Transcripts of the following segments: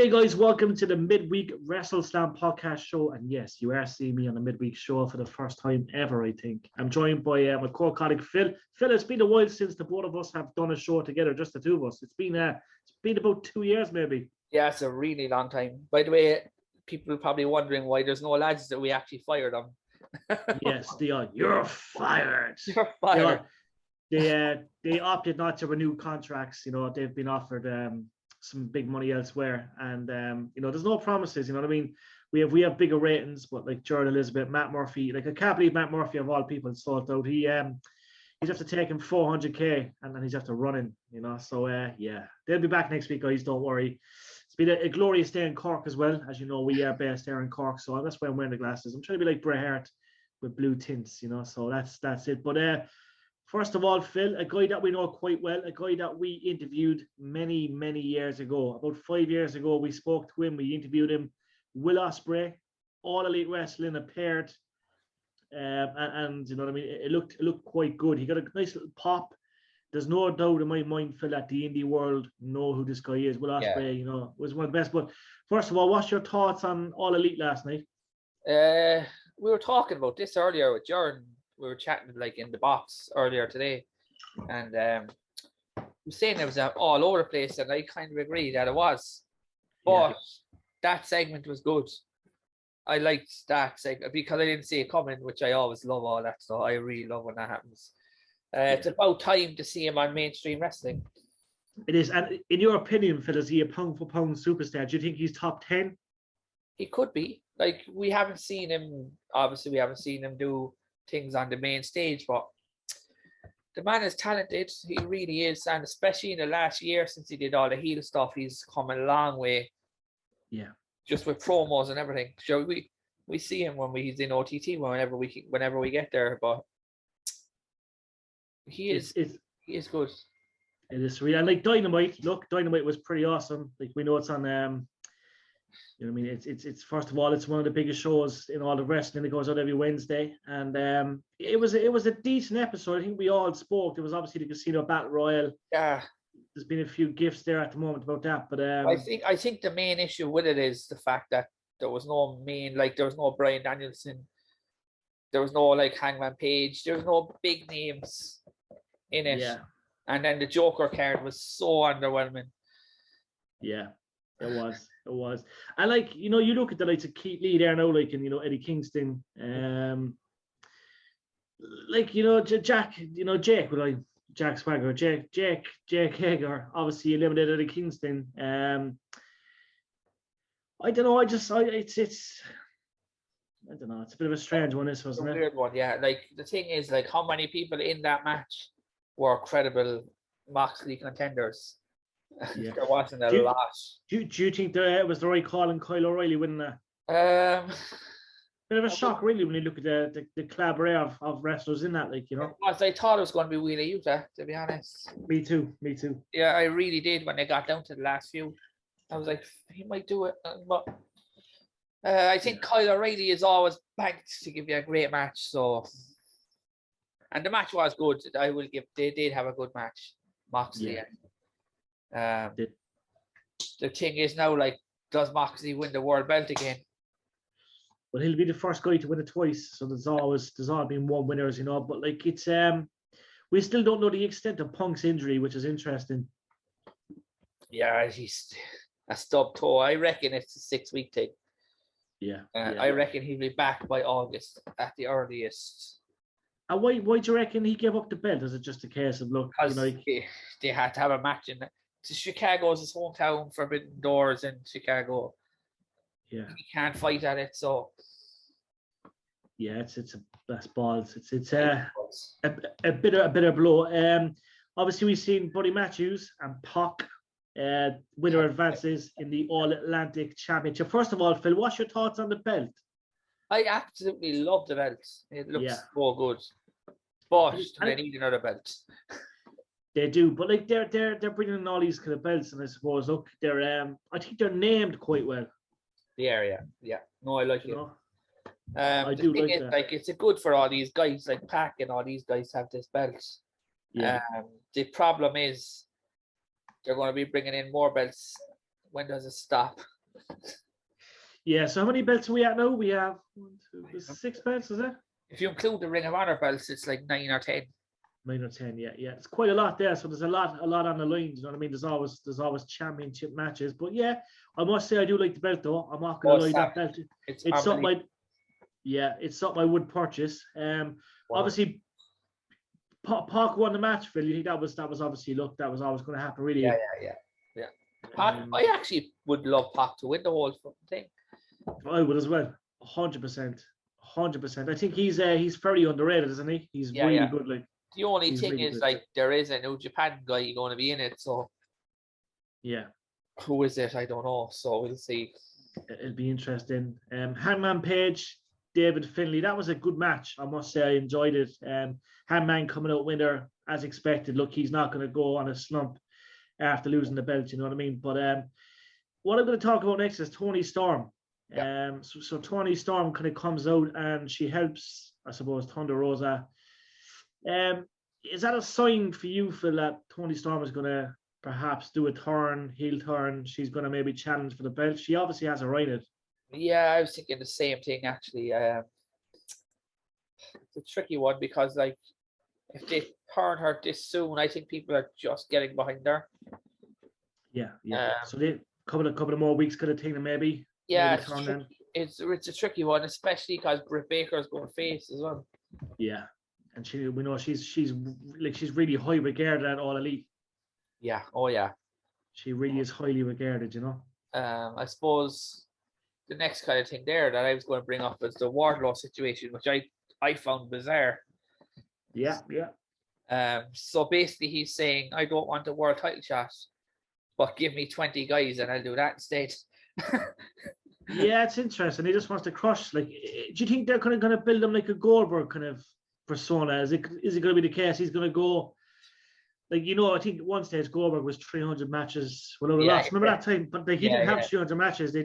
Okay, guys, welcome to the midweek WrestleSlam podcast show. And yes, you are seeing me on the midweek show for the first time ever, I think. I'm joined by my co-colleague Phil. Phil, it's been a while since the both of us have done a show together, just the two of us. It's been about 2 years, maybe. Yeah, it's a really long time. By the way, people are probably wondering why there's no lads that we actually fired them. Yes, they are. You're fired. You're fired. They opted not to renew contracts. You know, they've been offered some big money elsewhere, and you know, there's no promises. You know what I mean? We have bigger ratings, but like Jordan Elizabeth, Matt Murphy, like I can't believe Matt Murphy of all people sold out. He's have to take him 400k, and then he's have to run in. You know, so yeah, they'll be back next week, guys. Don't worry. It's been a glorious day in Cork as well. As you know, we are based there in Cork, so that's why I'm wearing the glasses. I'm trying to be like Bray Wyatt with blue tints, you know. So that's it. But first of all, Phil, a guy that we know quite well, a guy that we interviewed many, many years ago. About 5 years ago, we spoke to him. We interviewed him. Will Ospreay, All Elite Wrestling appeared, and you know what I mean. It looked quite good. He got a nice little pop. There's no doubt in my mind, Phil, that the indie world know who this guy is. Will Ospreay, you know, was one of the best. But first of all, what's your thoughts on All Elite last night? We were talking about this earlier with Jordan. We were chatting like in the box earlier today, and we were saying it was all over the place, and I kind of agree that it was. But that segment was good. I liked that segment because I didn't see it coming, which I always love all that stuff. I really love when that happens. It's about time to see him on mainstream wrestling. It is. And in your opinion, Phil, is he a pound for pound superstar? Do you think he's top 10? He could be. Like, we haven't seen him. Obviously, we haven't seen him do things on the main stage, but the man is talented. He really is, and especially in the last year since he did all the heel stuff, he's come a long way. Yeah, just with promos and everything. So we see him when he's in OTT whenever we get there, but he is good. It is real. And like Dynamite, look, Dynamite was pretty awesome. Like we know it's on you know what I mean? It's first of all, it's one of the biggest shows in all of wrestling. It goes out every Wednesday, and it was a decent episode. I think we all spoke. There was obviously the Casino Battle Royal. Yeah, there's been a few gifts there at the moment about that, but I think the main issue with it is the fact that there was no Bryan Danielson, there was no like Hangman Page, there was no big names in it. Yeah, and then the Joker card was so underwhelming. Yeah. It was. And like, you know, you look at the likes of Keith Lee there now, like, and you know, Eddie Kingston, like, you know, Jack Swagger, Jake Hager, obviously eliminated Eddie Kingston. I don't know, it's I don't know, it's a bit of a strange one, this wasn't it? Weird one, yeah. Like the thing is, like, how many people in that match were credible Moxley contenders? Yeah. There wasn't a lot. Do you think that it was the right call in Kyle O'Reilly winning that? Bit of a shock, really, when you look at the collaboration of wrestlers in that, like, you know. I thought it was going to be Wheeler Yuta, to be honest. Me too. Yeah, I really did when they got down to the last few. I was like, he might do it, but I think Kyle O'Reilly is always banked to give you a great match. So, and the match was good. I will give. They did have a good match, Moxley. Yeah. The thing is now, like, does Moxley win the world belt again? Well, he'll be the first guy to win it twice. So there's always been one winner, as you know. But like, it's we still don't know the extent of Punk's injury, which is interesting. Yeah, he's a stub toe. I reckon it's a 6-week thing. Yeah. I reckon he'll be back by August at the earliest. And why do you reckon he gave up the belt? Is it just a case of look? Because you know, they had to have a match in it. Chicago's his hometown, Forbidden Doors in Chicago. Yeah, he can't fight at it, so yeah, it's a that's balls. It's a bitter blow. Obviously we've seen Buddy Matthews and Pac winner advances in the All Atlantic Championship. First of all, Phil, what's your thoughts on the belt? I absolutely love the belt. It looks so good, but they need another belt. They do, but like they're bringing in all these kind of belts, and I suppose look, they're I think they're named quite well. The area, yeah. No, I like it. I do like that. Like, it's a good for all these guys, like Pac and all these guys have this belt. Yeah. The problem is they're going to be bringing in more belts. When does it stop? Yeah, so how many belts are we at now? We have 6 belts, is it? If you include the Ring of Honor belts, it's like 9 or 10. 9 or 10, yeah. It's quite a lot there. So there's a lot on the line. You know what I mean? There's always championship matches. But yeah, I must say I do like the belt though. I'm not gonna lie, that belt. It's something it's something I would purchase. Obviously Pac won the match, Phil. You think that was obviously that was always going to happen, really? Yeah. Pac, I actually would love Pac to win the whole thing. I would as well. 100%. I think he's very underrated, isn't he? He's really good. Like the only thing is, like, there is a New Japan guy going to be in it, so yeah. Who is it? I don't know. So we'll see. It'll be interesting. Hangman Page, David Finlay. That was a good match. I must say I enjoyed it. Hangman coming out winner as expected. Look, he's not going to go on a slump after losing the belt. You know what I mean? But what I'm going to talk about next is Toni Storm. Yeah. So Toni Storm kind of comes out and she helps, I suppose, Thunder Rosa. Is that a sign for you, Phil, that Toni Storm is going to perhaps do a heel turn? She's going to maybe challenge for the belt. She obviously has a right at it. Yeah, I was thinking the same thing, actually. It's a tricky one because, like, if they turn her this soon, I think people are just getting behind her. Yeah. So they couple of more weeks could have taken maybe. Yeah, it's a tricky one, especially because Britt Baker's going face as well. Yeah, and we know she's really high regarded at All Elite. Yeah. Oh yeah. She really is highly regarded, you know. I suppose the next kind of thing there that I was going to bring up is the Wardlow situation, which I found bizarre. Yeah. So basically he's saying, I don't want a world title shot, but give me 20 guys and I'll do that instead. Yeah, it's interesting. He just wants to crush. Like, do you think they're kind of going to build him like a Goldberg kind of persona? Is it going to be the case he's going to go, like, you know, I think at one stage Goldberg was 300 matches without a loss. Remember that time? But like, he didn't have 300 matches. They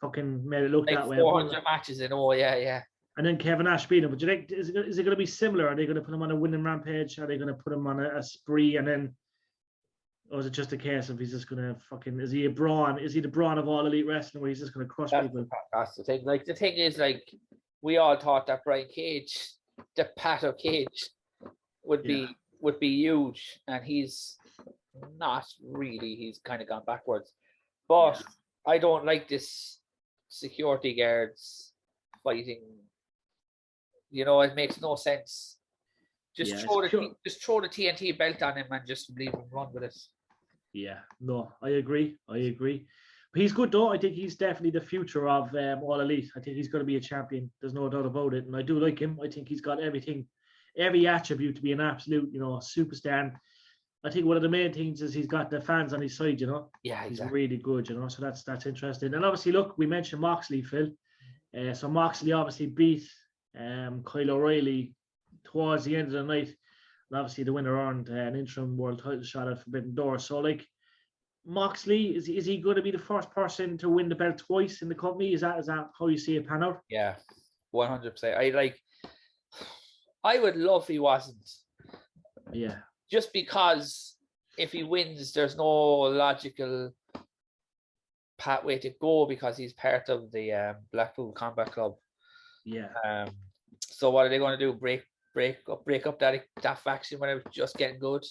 fucking made it look like that way. 400 matches in all, yeah. And then Kevin Nash beat him. But you think, is it going to be similar? Are they going to put him on a winning rampage? Are they going to put him on a spree? And then, or is it just a case of he's just going to fucking, is he the Braun of All Elite Wrestling where he's just going to crush people? That's the thing. Like, the thing is, like, we all thought that Brian Cage, the Pato Cage, would be huge, and he's not really. He's kind of gone backwards. But I don't like this security guards fighting. You know, it makes no sense. Just throw the TNT belt on him and just leave him run with it. Yeah, no, I agree. But he's good though. I think he's definitely the future of All Elite. I think he's going to be a champion. There's no doubt about it. And I do like him. I think he's got every attribute to be an absolute, you know, superstar. And I think one of the main things is he's got the fans on his side, you know. Yeah, exactly. He's really good, you know. So that's interesting. And obviously, look, we mentioned Moxley, Phil. So Moxley obviously beat Kyle O'Reilly towards the end of the night. And obviously the winner earned an interim world title shot at Forbidden Door. So, like, Moxley, is he going to be the first person to win the belt twice in the company? Is that how you see it pan out? Yeah, 100%. I would love if he wasn't. Yeah. Just because if he wins, there's no logical pathway to go because he's part of the Blackpool Combat Club. Yeah. So what are they going to do? Break up that faction when it was just getting good?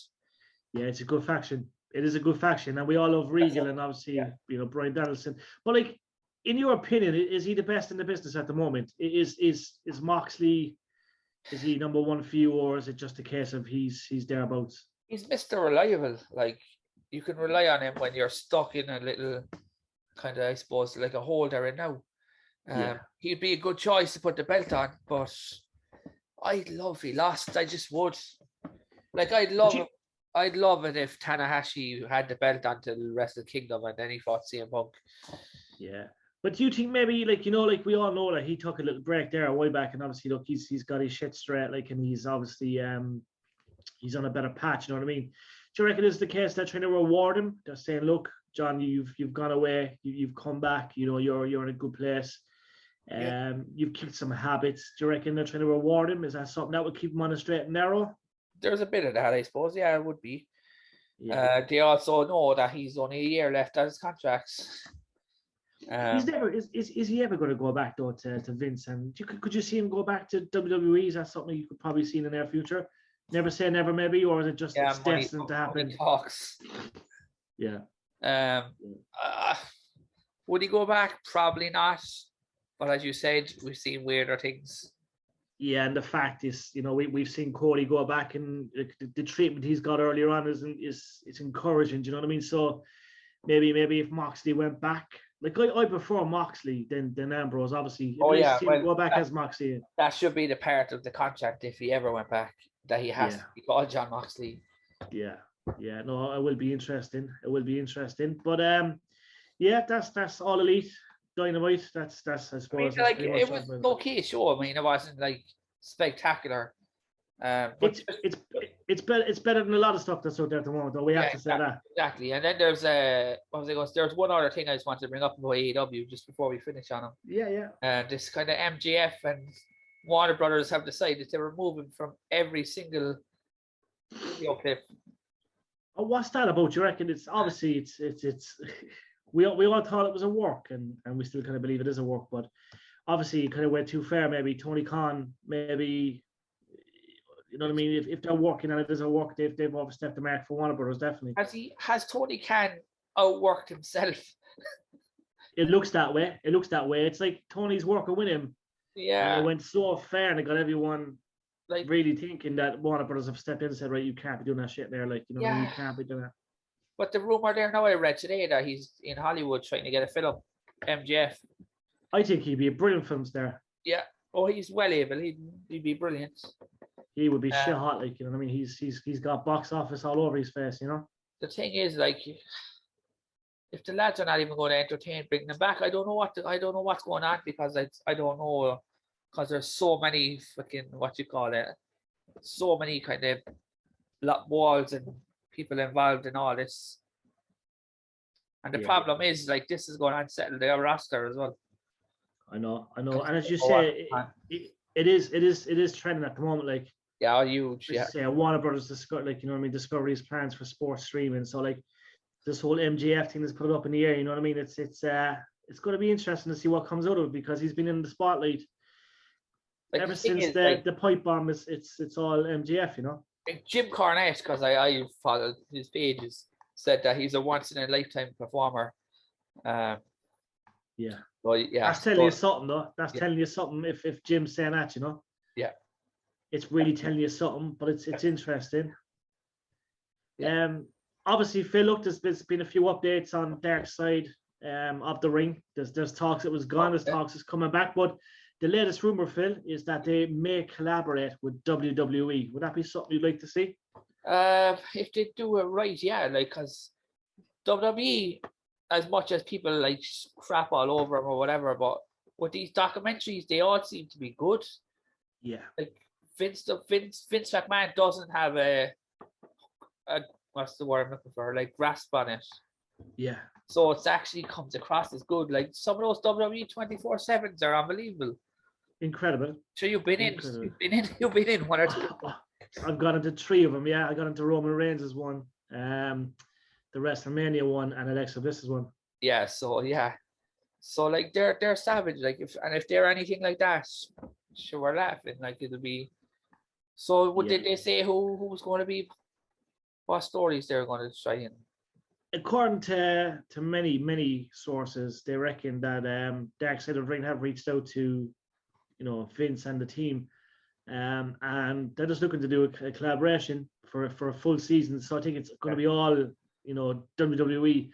Yeah, it's a good faction. It is a good faction, and we all love Regal and obviously you know, Bryan Danielson. But, like, in your opinion, is he the best in the business at the moment? Is Moxley? Is he number one for you, or is it just a case of he's thereabouts? He's Mr. Reliable. Like, you can rely on him when you're stuck in a little kind of, I suppose, like a hole they're in now. He'd be a good choice to put the belt on, but I'd love if he lost. I just would. Like, I'd love it if Tanahashi had the belt until Wrestle Kingdom and then he fought CM Punk. Yeah. But do you think maybe, like, you know, like we all know that he took a little break there a while back, and obviously, look, he's got his shit straight, like, and he's obviously he's on a better patch, you know what I mean? Do you reckon it's the case they're trying to reward him? They're saying, look, John, you've gone away, you've come back, you know, you're in a good place. You've kicked some habits. Do you reckon they're trying to reward him? Is that something that would keep him on a straight and narrow? There's a bit of that, I suppose. Yeah, it would be. Yeah. They also know that he's only a year left at his contract. He's never is he ever going to go back though to Vince? And could you see him go back to WWE? Is that something you could probably see in the near future? Never say never, maybe, or is it just it's destined to happen? Talks. Yeah. Would he go back? Probably not. But as you said, we've seen weirder things. Yeah, and the fact is, we've seen Cody go back, and the treatment he's got earlier on is encouraging. Do you know what I mean? So maybe if Moxley went back, like I prefer Moxley than Ambrose. Obviously, go back as Moxley. That should be the part of the contract if he ever went back, that he has to be called John Moxley. Yeah. No, it will be interesting. But that's All Elite. Dynamite. That's I suppose. I mean, it was an okay show. I mean, it wasn't like spectacular. But it's better than a lot of stuff that's out there at the moment, though. We have to say that. Exactly. And then there's there's one other thing I just wanted to bring up about AEW just before we finish on them. Yeah. This kind of MJF and Warner Brothers have decided to remove him from every single video clip. Oh, what's that about? You reckon it's obviously it's we all thought it was a work, and we still kind of believe it is a work, but obviously it kind of went too far. Maybe Tony Khan, maybe, you know what I mean? If they're working and it is a work, they've overstepped the mark for Warner Brothers, definitely. Has Tony Khan outworked himself? It looks that way. It's like Tony's working with him. Yeah. And it went so far, and it got everyone like really thinking that Warner Brothers have stepped in and said, right, you can't be doing that shit there. Like, you can't be doing that. But the rumor there now, I read today that he's in Hollywood trying to get a film. MJF. I think he'd be a brilliant film star. Yeah. Oh, he's well able. He'd be brilliant. He would be shit hot, like, you know what I mean? He's got box office all over his face, you know? The thing is, like, if the lads are not even going to entertain bringing them back, I don't know what's going on, because I don't know, because there's so many fucking, so many kind of walls and people involved in all this. And the problem is, like, this is going to unsettle their roster as well. I know. And as you say, it is trending at the moment, like. Yeah, huge. Yeah. Say Warner Brothers Discovery's plans for sports streaming. So like this whole MJF thing is put up in the air. You know what I mean? It's going to be interesting to see what comes out of it, because he's been in the spotlight ever since the pipe bomb. It's all MJF, you know. Jim Cornette, because I followed his pages, said that he's a once in a lifetime performer. Well, that's telling you something, though. That's telling you something. If Jim's saying that, you know. Yeah. It's really telling you something, but it's interesting. Obviously, Phil, look, there's been a few updates on Dark Side of the Ring. There's talks it was gone, there's talks it's coming back, but the latest rumor, Phil, is that they may collaborate with WWE. Would that be something you'd like to see? If they do it right, yeah, like, because WWE, as much as people like crap all over them or whatever, but with these documentaries, they all seem to be good. Yeah. Like, Vince McMahon doesn't have a what's the word I'm looking for, like, grasp on it. Yeah. So it's actually comes across as good. Like, some of those WWE 24/7s are unbelievable. Incredible. So you've been in one or two. I've got into 3 of them. Yeah, I got into Roman Reigns' one, the WrestleMania one, and Alexa Bliss's one. Yeah. So like they're savage. Like, if they're anything like that, sure, we're laughing. Like, it'll be. So did they say who's going to be? What stories they're going to try in? According to many sources, they reckon that Dark Side of the Ring have reached out to, Vince and the team, and they're just looking to do a collaboration for a full season. So I think it's going to be all, WWE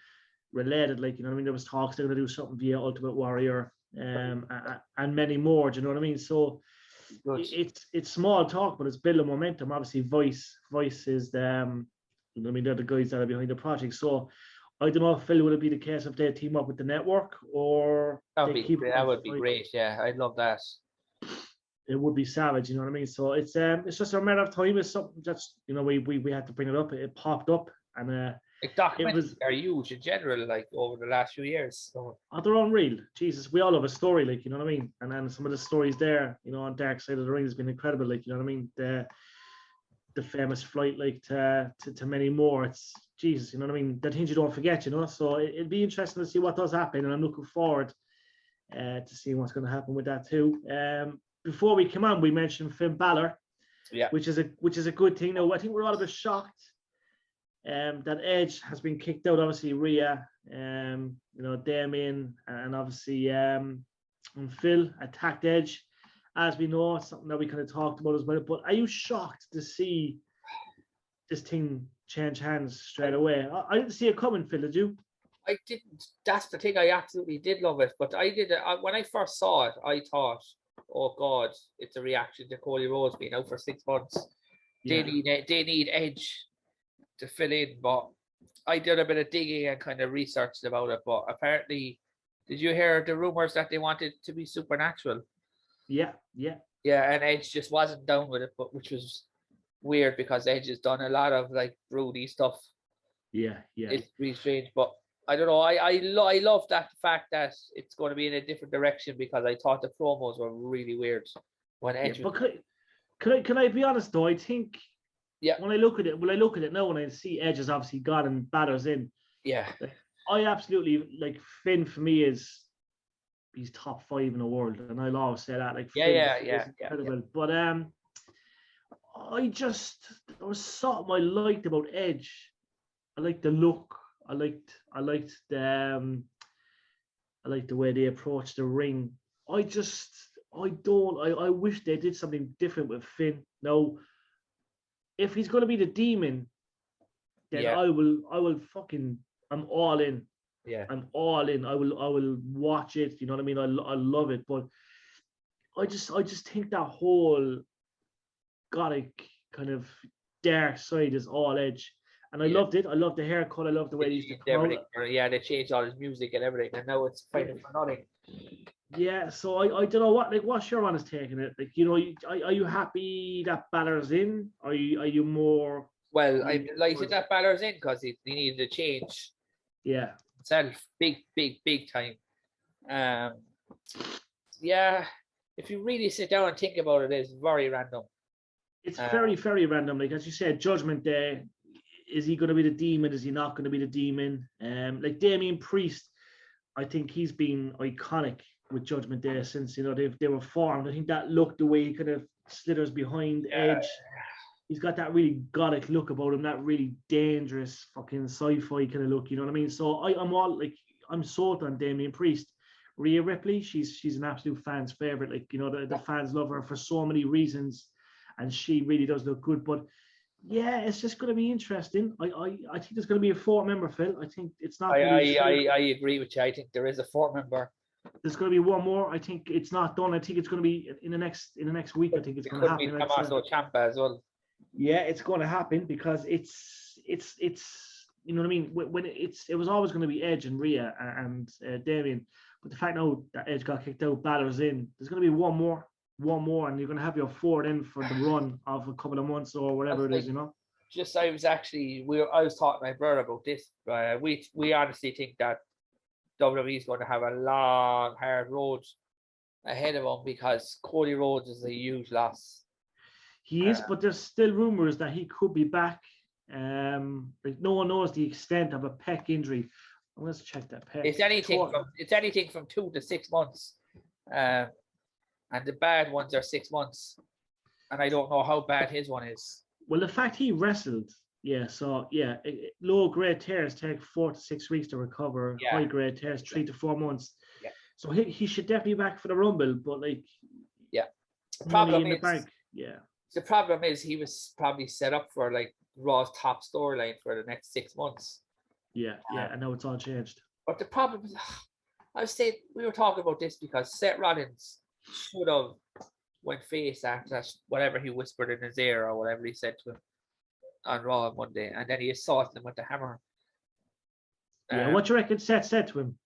related. Like, there was talks they're going to do something via Ultimate Warrior, and many more. Do you know what I mean? So it's small talk, but it's building momentum. Obviously, Voice is the they're the guys that are behind the project. So I don't know, Phil, would it be the case if they team up with the network, or that would be great. Yeah, I'd love that. It would be savage, you know what I mean? So it's just a matter of time. It's something that's we had to bring it up. It popped up, and documentaries are huge in general, like, over the last few years. So they're unreal. Jesus, we all have a story, like, you know what I mean? And then some of the stories there, on Dark Side of the Ring has been incredible, like, you know what I mean? The famous flight, like, to many more. It's Jesus, you know what I mean? The things you don't forget, you know. So it'll be interesting to see what does happen, and I'm looking forward to seeing what's going to happen with that too. Before we come on, we mentioned Finn Balor, which is a good thing. Now I think we're all a bit shocked that Edge has been kicked out. Obviously, Rhea, you know, Damien, and obviously and Phil attacked Edge. As we know, it's something that we kind of talked about as well. But are you shocked to see this thing change hands straight away? I didn't see it coming, Phil. Did you? I didn't. That's the thing. I absolutely did love it. But I did. When I first saw it, I thought, oh God, it's a reaction to Cody Rhodes being out for 6 months. Yeah. They need Edge to fill in. But I did a bit of digging and kind of researched about it. But apparently, did you hear the rumors that they wanted to be supernatural? Yeah. And Edge just wasn't down with it, but which was weird because Edge has done a lot of like broody stuff. Yeah. It's really strange, but I don't know. I love that fact that it's going to be in a different direction because I thought the promos were really weird when Edge. Yeah, but can I be honest though? I think when I look at it now, when I see Edge has obviously gone and Balor's in. Yeah. I absolutely like Finn. For me, he's top 5 in the world, and I'll always say that. Like, Finn is incredible. But there was something I liked about Edge. I liked the look. I liked the way they approached the ring. I wish they did something different with Finn. Now, if he's going to be the demon, then I will fucking, I'm all in. Yeah, I'm all in. I will watch it. You know what I mean? I love it. But I just think that whole gothic kind of dark side is all Edge. And I loved it. I loved the haircut. I loved the way they used to come out. They changed all his music and everything, and now it's fighting for nothing. Yeah, so I don't know what's your honest take on it? Like, you know, are you happy that Balor's in? Are you more? Well, I'm delighted that Balor's in because he needed a change. Yeah. Itself, big time. If you really sit down and think about it, it's very random. It's very, very random. Like, as you said, Judgment Day. Is he going to be the demon? Is he not going to be the demon? Like Damian Priest, I think he's been iconic with Judgment Day since, you know, they were formed. I think that look, the way he kind of slithers behind Edge, he's got that really gothic look about him, that really dangerous fucking sci-fi kind of look, you know what I mean? So I'm sold on Damian Priest. Rhea Ripley, she's an absolute fan's favorite. Like, you know, the fans love her for so many reasons, and she really does look good. But yeah, it's just going to be interesting. I think there's going to be a 4th member, Phil. I think it's not. I agree with you. I think there is a 4th member. There's going to be one more. I think it's not done. I think it's going to be in the next week. I think it's going to happen. Tommaso Ciampa as well. Yeah, it's going to happen because it's you know what I mean. When it was always going to be Edge and Rhea and Damien, but the fact now that Edge got kicked out, Balor's in. There's going to be one more, and you're going to have your 4 in for the run of a couple of months or whatever it is, you know. I was talking to my brother about this. We honestly think that WWE is going to have a long, hard road ahead of them because Cody Rhodes is a huge loss. He is, but there's still rumors that he could be back. Like no one knows the extent of a pec injury. Let's check that pec. It's anything from 2 to 6 months, and the bad ones are 6 months. And I don't know how bad his one is. Well, the fact he wrestled, low grade tears take 4 to 6 weeks to recover. Yeah. High grade tears 3 to 4 months. Yeah. So he should definitely be back for the Rumble, but like, the problem is he was probably set up for like Raw's top storyline for the next 6 months. Yeah, I know it's all changed. But the problem is, I was saying we were talking about this because Seth Rollins should have went face after whatever he whispered in his ear or whatever he said to him on Raw on Monday, and then he assaulted him with the hammer. Yeah, what do you reckon Seth said to him?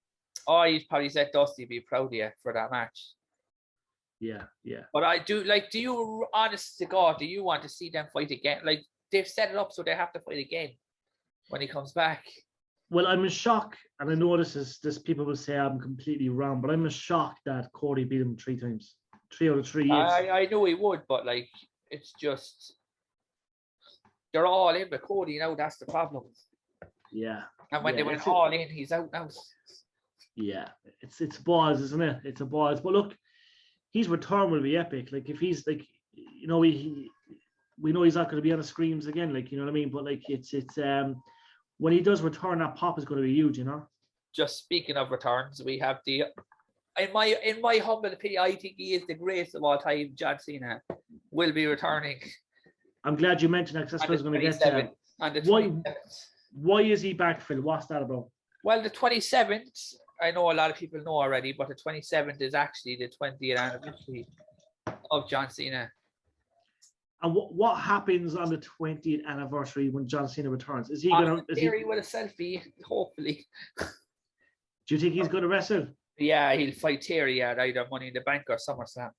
Oh, he probably said, Dusty, be proud of you for that match. Yeah. But I do, like, do you, honest to God, do you want to see them fight again? Like, they've set it up so they have to fight again when he comes back. Well, I'm in shock, and I know this people will say I'm completely wrong, but I'm in shock that Cody beat him 3 times. 3 out of 3 years. I know he would, but like, it's just they're all in with Cody now. That's the problem. Yeah. And when they went all in, he's out now. Yeah, it's balls, isn't it? It's a balls. But look, his return will be epic. Like if he's like, you know, we know he's not going to be on the screens again. Like, you know what I mean? But like it's when he does return, that pop is going to be huge. You know. Just speaking of returns, we have the in my humble opinion, I think he is the greatest of all time. John Cena will be returning. I'm glad you mentioned that because that's what I was going to get to. On the 27th. Why is he back, Phil? What's that about? Well, the 27th, I know a lot of people know already, but the 27th is actually the 20th anniversary of John Cena. And what happens on the 20th anniversary when John Cena returns? Is he going to? Theory with a selfie, hopefully. Do you think he's going to wrestle? Yeah, he'll fight Terry at either Money in the Bank or SummerSlam.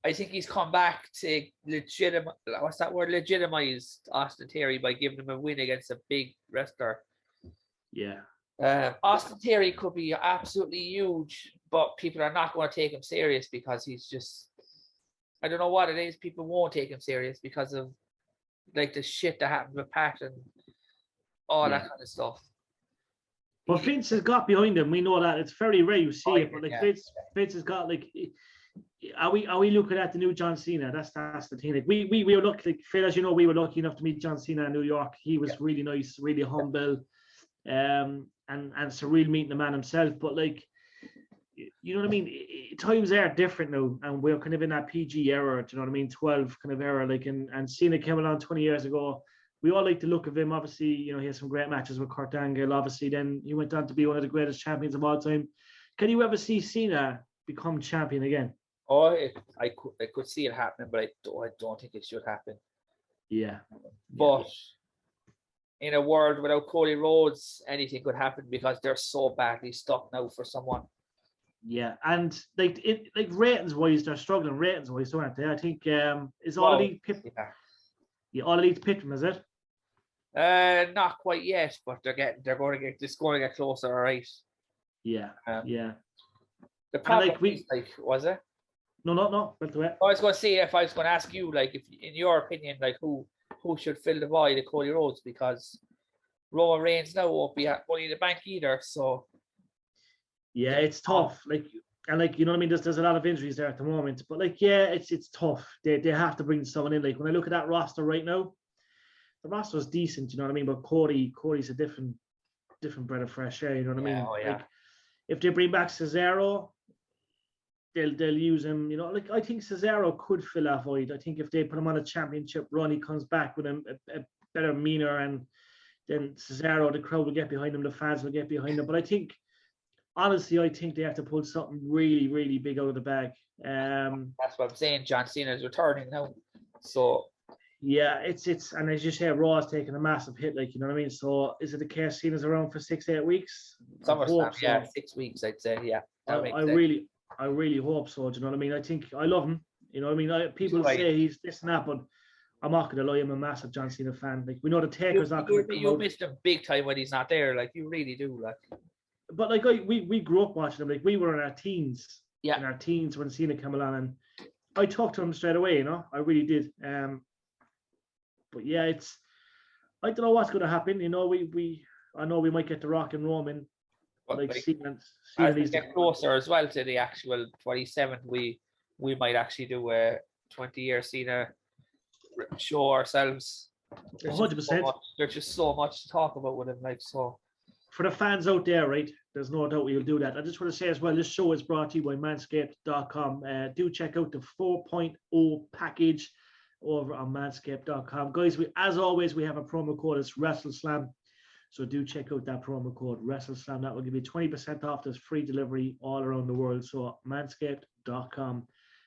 I think he's come back to legitimize Austin Theory by giving him a win against a big wrestler. Yeah. Austin Theory could be absolutely huge, but people are not going to take him serious because he's just, I don't know what it is. People won't take him serious because of like the shit that happened with Pat and all that kind of stuff. But Vince has got behind him. We know that it's very rare you see it, but like Vince has got like. Are we looking at the new John Cena? That's the thing. Like we were lucky, like, Phil, as you know, we were lucky enough to meet John Cena in New York. He was really nice, really humble, and surreal meeting the man himself. But like, you know what I mean? Times are different now, and we're kind of in that PG era. Do you know what I mean? 12 kind of era. Like, and Cena came along 20 years ago. We all like the look of him. Obviously, you know, he has some great matches with Kurt Angle. Obviously, then he went on to be one of the greatest champions of all time. Can you ever see Cena become champion again? Oh, I could see it happening, but I don't think it should happen. Yeah. But in a world without Cody Rhodes, anything could happen because they're so badly stuck now for someone. Yeah, and like ratings wise, they're struggling ratings wise, aren't they? I think is all Elite picked. Yeah, all Elite picked them, is it? Not quite yet, but they're going to get closer, all right. Yeah, yeah. The problem is, was it? No. I was going to say, if I was going to ask you, like, if in your opinion, like, who should fill the void of Cody Rhodes, because Roman Reigns now won't be at Money in the Bank either, so. Yeah, it's tough. Like, and like, you know what I mean? There's a lot of injuries there at the moment, but like, yeah, it's tough. They have to bring someone in. Like, when I look at that roster right now, the roster is decent. You know what I mean? But Cody's a different breath of fresh air. You know what I mean? Oh, yeah. Like, if they bring back Cesaro, they'll use him. You know, like, I think Cesaro could fill that void. I think if they put him on a championship run, he comes back with a better meaner, and then Cesaro, the crowd will get behind him, the fans will get behind him. But I think, honestly, they have to pull something really, really big out of the bag. That's what I'm saying. John Cena is returning now, so. Yeah, it's and as you say, Raw is taking a massive hit, like, you know what I mean? So is it the case Cena's around for 6-8 weeks? SummerSlam, yeah, 6 weeks, I'd say, yeah. I really hope so. Do you know what I mean? I think I love him. You know what I mean? People say he's this and that, but I'm not gonna lie, I'm a massive John Cena fan. Like, we know the Taker's not gonna come out. You missed him big time when he's not there, like, you really do, like. But like, we grew up watching him. Like, we were in our teens. Yeah. In our teens when Cena came along, and I talked to him straight away. You know, I really did. But yeah, I don't know what's going to happen. You know, I know we might get the Rock and Roman, but like Cena as we get closer as well to the actual 27th, we might actually do a 20-year Cena show ourselves. 100%. There's just so much to talk about with him, like, so. For the fans out there, right? There's no doubt we will do that. I just want to say as well, this show is brought to you by Manscaped.com. Do check out the 4.0 package over on Manscaped.com. Guys, as always, we have a promo code. It's WrestleSlam. So do check out that promo code, WrestleSlam. That will give you 20% off. There's free delivery all around the world. So Manscaped.com.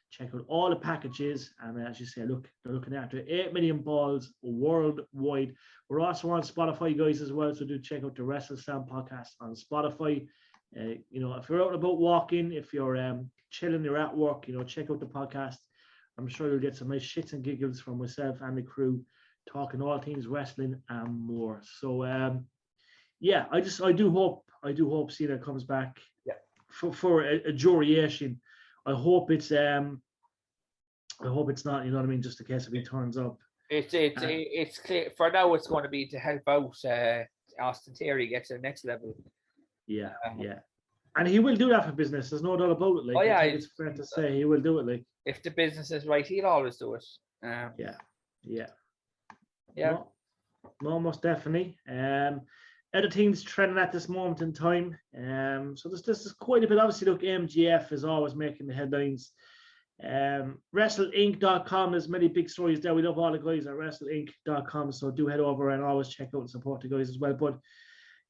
Check out all the packages. And as you say, look, they're looking after 8 million balls worldwide. We're also on Spotify, guys, as well. So do check out the WrestleSlam podcast on Spotify. You know, if you're out and about walking, if you're chilling, you're at work, you know, check out the podcast. I'm sure you'll get some nice shits and giggles from myself and the crew, talking all things wrestling and more. So yeah, I do hope Cena comes back for a duration. I hope it's not, you know what I mean, just in case if he turns up. It's clear for now. It's going to be to help out Austin Theory get to the next level. Yeah, and he will do that for business. There's no doubt about it. Like, I think it's fair to say he will do it. Like, if the business is right, he'll always do it. Yeah. No, most definitely. Other things trending at this moment in time. So this is quite a bit. Obviously, look, MJF is always making the headlines. WrestleInc.com, there's many big stories there. We love all the guys at WrestleInc.com, so do head over and always check out and support the guys as well. But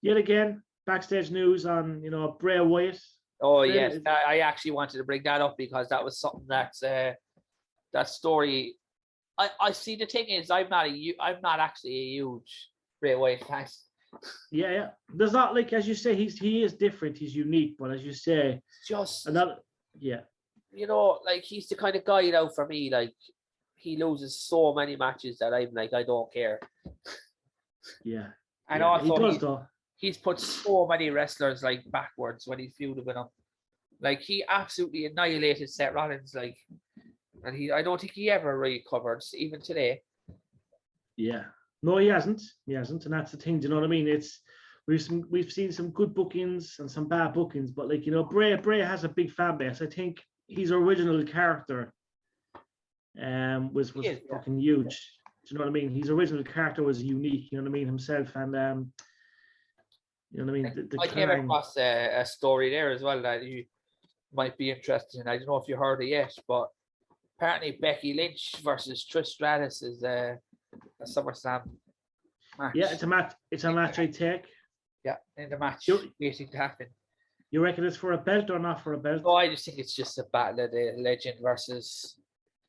yet again, backstage news on Bray Wyatt. Oh yes, I actually wanted to bring that up because that was something that's that story. I see. The thing is, I'm not actually a huge Bray Wyatt fan. Yeah. There's not, like, as you say, he is different, he's unique, but as you say, just another, like, he's the kind of guy now for me. Like, he loses so many matches that I'm like, I don't care. Yeah, and also he does, though. He's put so many wrestlers like backwards when he's feuded with him. Like, he absolutely annihilated Seth Rollins. Like, and I don't think he ever recovered, even today. Yeah. No, he hasn't, and that's the thing. Do you know what I mean? We've seen some good bookings and some bad bookings, but, like, Bray has a big fan base. I think his original character was fucking huge. Do you know what I mean? His original character was unique. You know what I mean? Himself, and you know what I mean. I came across a story there as well that you might be interested in. I don't know if you heard it yet, but apparently Becky Lynch versus Trish Stratus is a SummerSlam match. Yeah, it's a match I take. Yeah, in the match waiting to happen. You reckon it's for a belt or not for a belt? No, I just think it's just a battle of the legend versus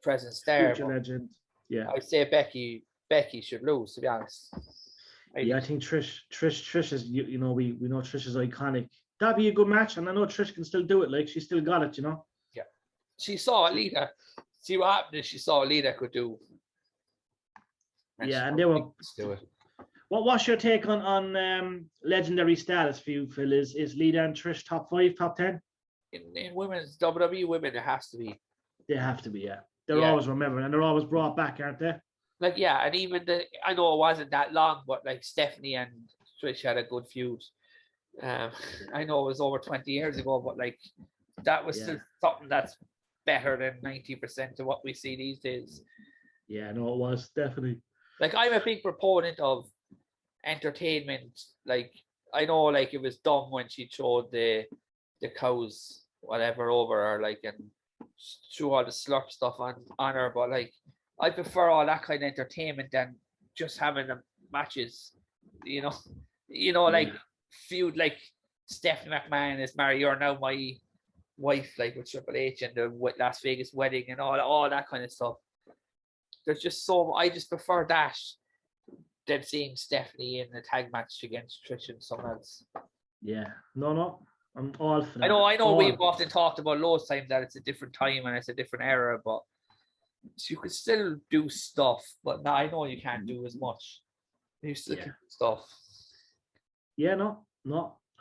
present star. Future legend. Yeah. I'd say Becky should lose, to be honest. I think Trish is, we know Trish is iconic. That'd be a good match, and I know Trish can still do it. Like, she still got it, Yeah. She saw Lita. See what happened is she saw Lita could do. And they were. Do it. What's your take on legendary status for you, Phil? Is Lita and Trish top 5, top 10? In women's WWE women, there has to be. They have to be, yeah. They're always remembered, and they're always brought back, aren't they? Like, yeah, and even I know it wasn't that long, but like Stephanie and Trish had a good feud. I know it was over 20 years ago, but like that was still something that's better than 90% of what we see these days. Yeah, no, it was definitely. Like, I'm a big proponent of entertainment. Like, I know, like, it was dumb when she showed the cows, whatever, over her, like, and threw all the slurp stuff on her. But like, I prefer all that kind of entertainment than just having the matches. Like feud, like Stephanie McMahon is married. You're now my wife, like with Triple H and the Las Vegas wedding and all that kind of stuff. There's just I just prefer that than seeing Stephanie in a tag match against Trish and someone else. Yeah, no, I'm all for that. I know. We've often talked about those times that it's a different time and it's a different era, but you could still do stuff. But now I know you can't do as much. You still can do stuff. Yeah, no,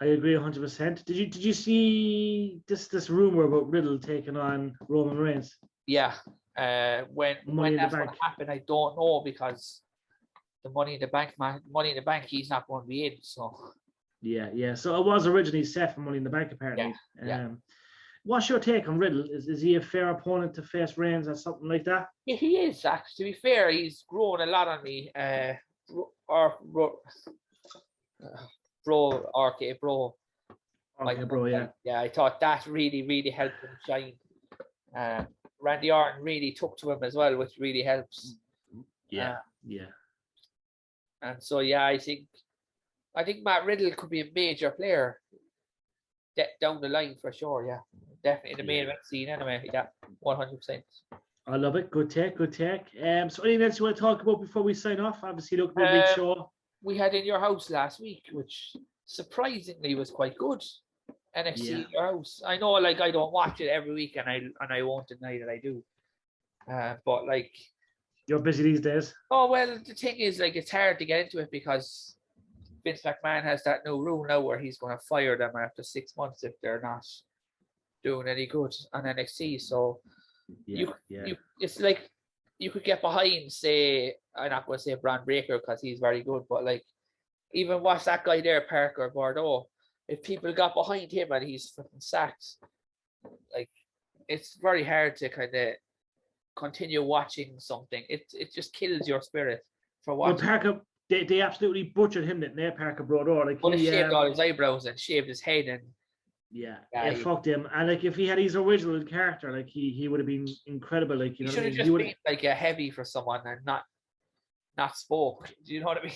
I agree 100%. Did you see this rumor about Riddle taking on Roman Reigns? Yeah. When that's going to happen, I don't know, because the Money in the Bank, he's not going to be in. So yeah. So it was originally set for Money in the Bank, apparently. Yeah. What's your take on Riddle? Is he a fair opponent to face Reigns or something like that? Yeah, he is. Actually, to be fair, he's grown a lot on me. Bro. Yeah. Yeah, I thought that really, really helped him shine. Randy Orton really took to him as well, which really helps. Yeah. And so, I think Matt Riddle could be a major player down the line for sure. Yeah, definitely the main event scene anyway. Yeah, 100%. I love it. Good take. So anything else you want to talk about before we sign off? Obviously, look, big show. We had In Your House last week, which surprisingly was quite good. NXT In Your House. I know, like, I don't watch it every week, and I won't deny that I do. But like, you're busy these days. Oh well, the thing is, like, it's hard to get into it because Vince McMahon has that new rule now where he's going to fire them after 6 months if they're not doing any good on NXT. So it's like you could get behind, say, I'm not going to say Braun Breaker because he's very good, but like even watch that guy there, Parker Bordeaux. If people got behind him and he's fucking sacked, like it's very hard to kind of continue watching something. It just kills your spirit for Well, watching. Parker, they absolutely butchered him, didn't they? Parker Brodeur. Like Well, he he, shaved all his eyebrows and shaved his head, and yeah, yeah, it fucked him. And like if he had his original character, like he would have been incredible. Like you he know should what I have mean? just He would. been like a heavy for someone and not spoke. Do you know what I mean?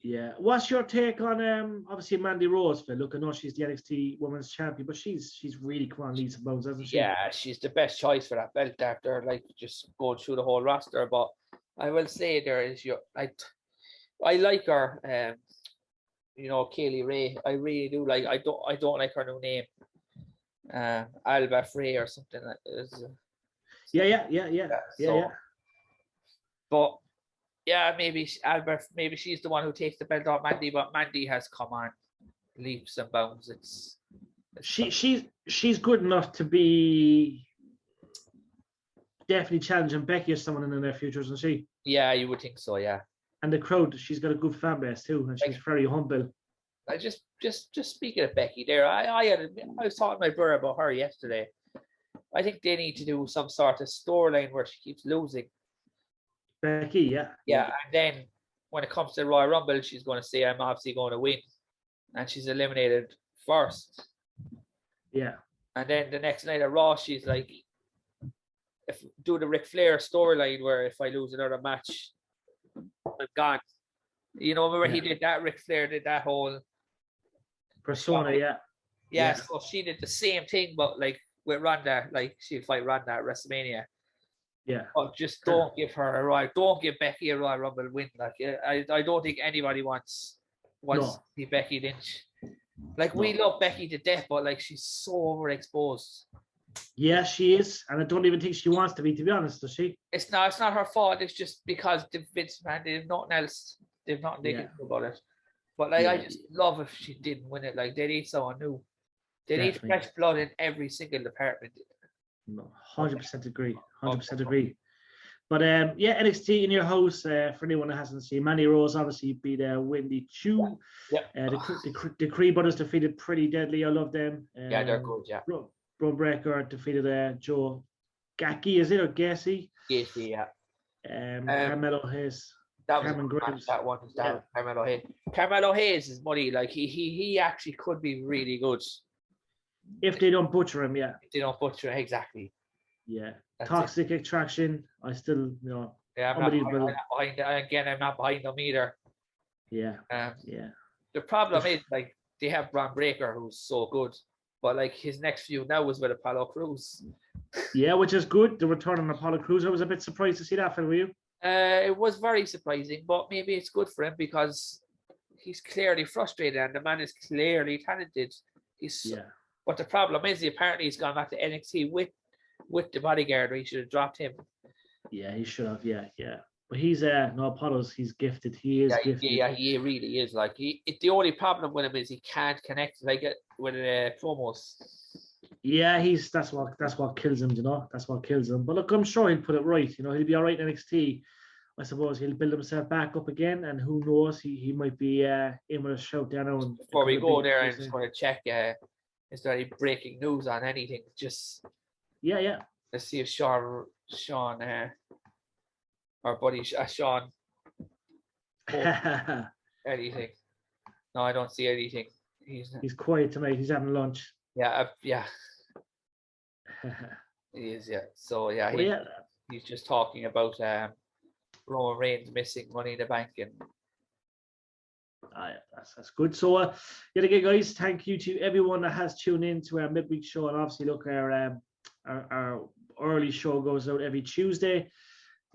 Yeah. What's your take on obviously Mandy Rose? Phil? Look, I know she's the NXT Women's Champion, but she's really come on leaps and bounds, hasn't she? Yeah, she's the best choice for that belt after like just going through the whole roster. But I will say there is I like her. You know, Kaylee Ray. I really do like. I don't like her new name. Alba Frey or something like this. Yeah. But yeah, maybe Alba. Maybe she's the one who takes the belt off Mandy. But Mandy has come on leaps and bounds. She's good enough to be definitely challenging Becky as someone in the near future, isn't she? Yeah, you would think so. Yeah. And the crowd, she's got a good fan base too, and she's very humble. I just speaking of Becky there, I was talking to my brother about her yesterday. I think they need to do some sort of storyline where she keeps losing. Becky, yeah. Yeah, and then when it comes to Royal Rumble, she's going to say, I'm obviously going to win. And she's eliminated first. Yeah. And then the next night at Raw, she's like, do the Ric Flair storyline where if I lose another match, I'm gone. You know, remember he did that, Ric Flair did that whole persona, yeah. So she did the same thing, but like with Ronda, like she'll fight Ronda at WrestleMania. Yeah. But just don't give her a Royal, don't give Becky a Royal Rumble win. Like I don't think anybody wants to see Becky Lynch. Like we love Becky to death, but like she's so overexposed. Yeah, she is, and I don't even think she wants to be honest, does she? It's not her fault. It's just because the Vince man, they have nothing else. They have nothing they can do about it. But like I just love if she didn't win it. Like they need someone new. They need fresh blood in every single department. No, 100% agree. 100% agree. But NXT in your house, for anyone that hasn't seen, Mandy Rose obviously beat Wendy Chu. Yeah. The Creed brothers defeated Pretty Deadly. I love them. Yeah, they're good. Yeah. Braun Breaker defeated Joe Gacy, is it, or Gacy? Gacy, yeah. Carmelo Hayes. That was that one. Carmelo Hayes. Carmelo Hayes is money. Like he actually could be really good. If they don't butcher him, yeah. If they don't butcher him, exactly. Yeah. Toxic Attraction. I still, Yeah, I'm not behind them either. Yeah. The problem is like they have Braun Breaker who's so good, but like his next feud now was with Apollo Crews. Yeah, which is good. The return on Apollo Crews. I was a bit surprised to see that, Phil, were you? It was very surprising, but maybe it's good for him because he's clearly frustrated and the man is clearly talented. But the problem is, apparently he's gone back to NXT with the bodyguard, or he should have dropped him. Yeah, he should have. Yeah. But he's Apollo's. He's gifted. He is gifted. Yeah, he really is. Like the only problem with him is he can't connect with promos. Yeah, that's what kills him. That's what kills him. But look, I'm sure he'll put it right. He'll be all right in NXT. I suppose he'll build himself back up again, and who knows, he might be in with a shout down. Before we go there, I'm just going to check. Is there any breaking news on anything? Just let's see if Sean, our buddy Sean, anything. No, I don't see anything. He's quiet tonight. He's having lunch. Yeah. He is. Yeah. So he's just talking about Roman Reigns missing Money in the Bank and. That's good. So yet again, guys, thank you to everyone that has tuned in to our midweek show. And obviously, look, our early show goes out every Tuesday,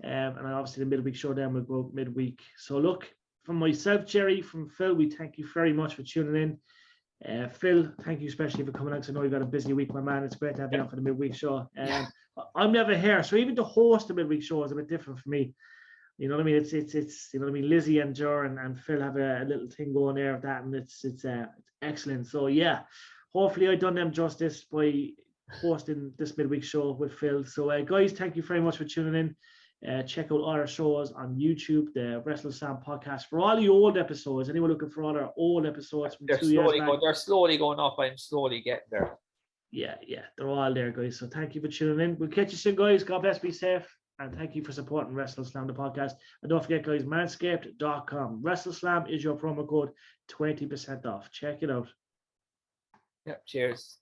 and obviously the midweek show then will go out midweek. So look, from myself, Jerry, from Phil, we thank you very much for tuning in. Phil, thank you especially for coming out, because I know you've got a busy week, my man. It's great to have you on for the midweek show. I'm never here, so even to host the midweek show is a bit different for me. You know what I mean? It's you know what I mean. Lizzie and Jer and Phil have a little thing going there of that, and it's excellent. So yeah, hopefully I done them justice by hosting this midweek show with Phil. So guys, thank you very much for tuning Check out all our shows on YouTube, the WrestleSlam podcast. For all the old episodes, anyone looking for all our old episodes from 2 years back. They're slowly going up. I'm slowly getting there. Yeah, they're all there, guys. So thank you for tuning in. We'll catch you soon, guys. God bless, be safe. And thank you for supporting WrestleSlam, the podcast. And don't forget, guys, manscaped.com. WrestleSlam is your promo code, 20% off. Check it out. Yep, cheers.